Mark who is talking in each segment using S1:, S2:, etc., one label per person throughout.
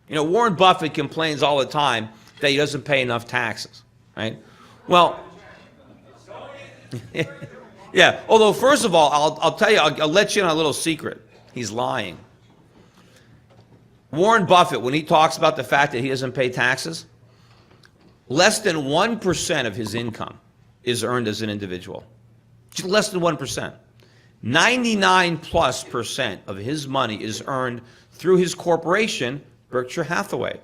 S1: You know, Warren Buffett complains all the time that he doesn't pay enough taxes, right? Well, yeah, although first of all, I'll tell you, I'll let you in on a little secret. He's lying. Warren Buffett, when he talks about the fact that he doesn't pay taxes, less than 1% of his income is earned as an individual. Just less than 1%. 99+% of his money is earned through his corporation, Berkshire Hathaway.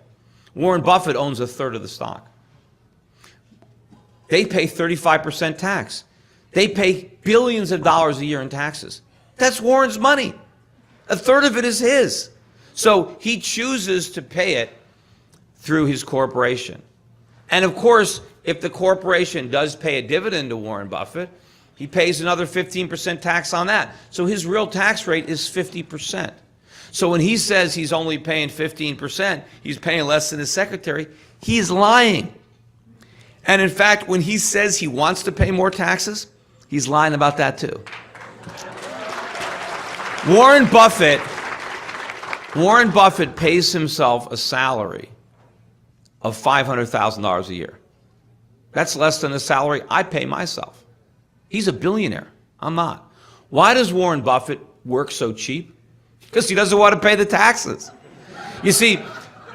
S1: Warren Buffett owns a third of the stock. They pay 35% tax. They pay billions of dollars a year in taxes. That's Warren's money. A third of it is his. So he chooses to pay it through his corporation. And of course, if the corporation does pay a dividend to Warren Buffett, he pays another 15% tax on that. So his real tax rate is 50%. So when he says he's only paying 15%, he's paying less than his secretary, he's lying. And in fact, when he says he wants to pay more taxes, he's lying about that too. Warren Buffett pays himself a salary of $500,000 a year. That's less than the salary I pay myself. He's a billionaire. I'm not. Why does Warren Buffett work so cheap? Because he doesn't want to pay the taxes. You see,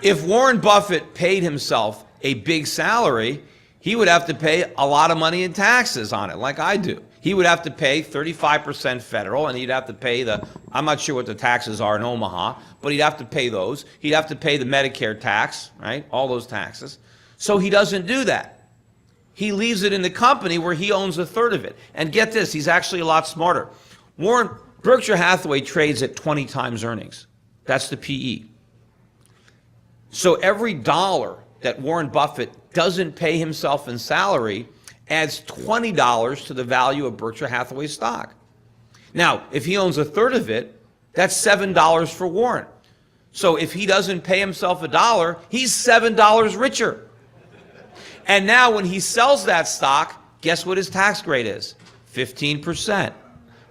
S1: if Warren Buffett paid himself a big salary, he would have to pay a lot of money in taxes on it, like I do. He would have to pay 35% federal, and he'd have to pay I'm not sure what the taxes are in Omaha, but he'd have to pay those. He'd have to pay the Medicare tax, right? All those taxes. So he doesn't do that. He leaves it in the company where he owns a third of it. And get this, he's actually a lot smarter. Berkshire Hathaway trades at 20 times earnings. That's the PE. So every dollar that Warren Buffett doesn't pay himself in salary adds $20 to the value of Berkshire Hathaway stock. Now, if he owns a third of it, that's $7 for Warren. So if he doesn't pay himself a dollar, he's $7 richer. And now when he sells that stock, guess what his tax rate is? 15%.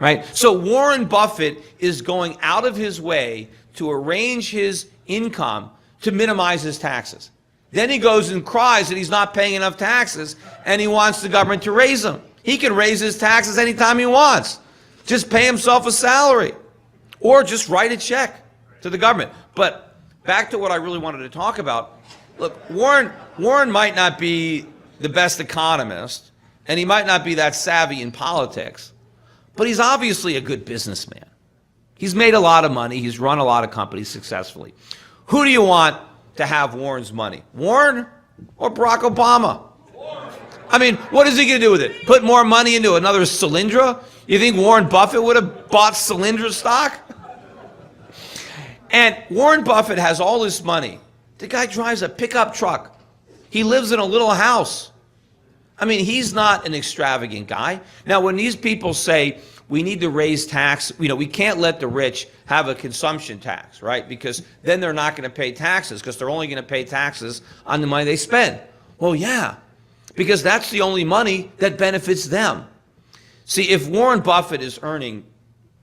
S1: Right? So Warren Buffett is going out of his way to arrange his income to minimize his taxes. Then he goes and cries that he's not paying enough taxes, and he wants the government to raise them. He can raise his taxes anytime he wants. Just pay himself a salary, or just write a check to the government. But back to what I really wanted to talk about. Look, Warren might not be the best economist, and he might not be that savvy in politics, but he's obviously a good businessman. He's made a lot of money. He's run a lot of companies successfully. Who do you want to have Warren's money? Warren or Barack Obama? Warren. I mean, what is he going to do with it? Put more money into another Solyndra? You think Warren Buffett would have bought Solyndra stock? And Warren Buffett has all this money. The guy drives a pickup truck. He lives in a little house. I mean, he's not an extravagant guy. Now, when these people say we need to raise tax, we can't let the rich have a consumption tax, right? Because then they're not going to pay taxes because they're only going to pay taxes on the money they spend. Well, yeah, because that's the only money that benefits them. See, if Warren Buffett is earning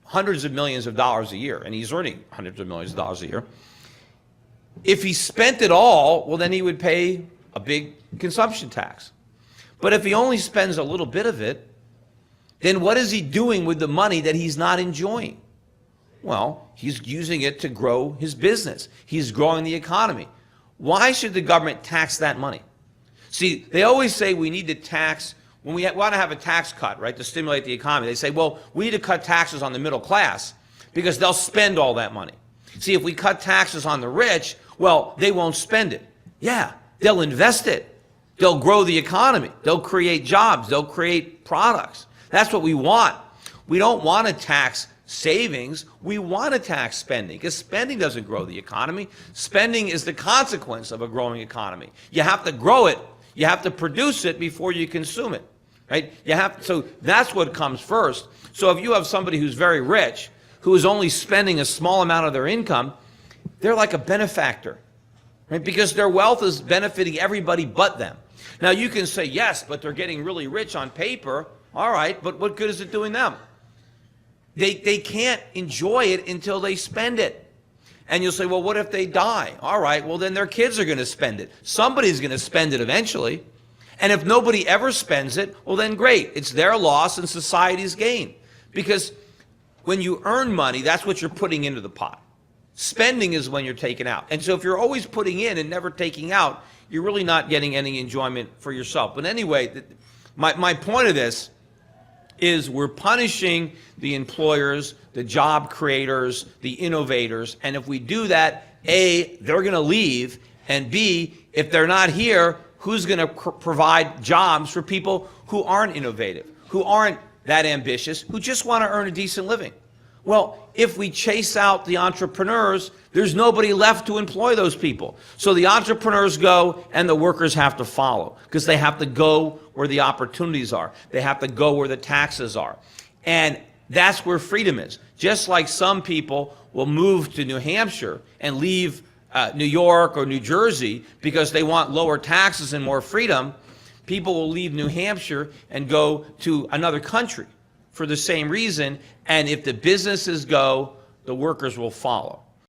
S1: hundreds of millions of dollars a year, and he's earning hundreds of millions of dollars a year, if he spent it all, well, then he would pay a big consumption tax. But if he only spends a little bit of it, then what is he doing with the money that he's not enjoying? Well, he's using it to grow his business. He's growing the economy. Why should the government tax that money? See, they always say we need to tax, when we want to have a tax cut, right, to stimulate the economy, they say, well, we need to cut taxes on the middle class because they'll spend all that money. See, if we cut taxes on the rich, well, they won't spend it. Yeah, they'll invest it. They'll grow the economy. They'll create jobs. They'll create products. That's what we want. We don't want to tax savings. We want to tax spending because spending doesn't grow the economy. Spending is the consequence of a growing economy. You have to grow it. You have to produce it before you consume it, right? So that's what comes first. So if you have somebody who's very rich, who is only spending a small amount of their income, they're like a benefactor, right? Because their wealth is benefiting everybody but them. Now you can say, yes, but they're getting really rich on paper. All right, but what good is it doing them? They can't enjoy it until they spend it. And you'll say, well, what if they die? All right, well, then their kids are going to spend it. Somebody's going to spend it eventually. And if nobody ever spends it, well, then great. It's their loss and society's gain. Because when you earn money, that's what you're putting into the pot. Spending is when you're taking out. And so if you're always putting in and never taking out, you're really not getting any enjoyment for yourself. But anyway, my point of this is we're punishing the employers, the job creators, the innovators. And if we do that, A, they're going to leave. And B, if they're not here, who's going to provide jobs for people who aren't innovative, who aren't that ambitious, who just want to earn a decent living? Well, if we chase out the entrepreneurs, there's nobody left to employ those people. So the entrepreneurs go and the workers have to follow because they have to go where the opportunities are. They have to go where the taxes are. And that's where freedom is. Just like some people will move to New Hampshire and leave New York or New Jersey because they want lower taxes and more freedom, people will leave New Hampshire and go to another country for the same reason. And if the businesses go, the workers will follow.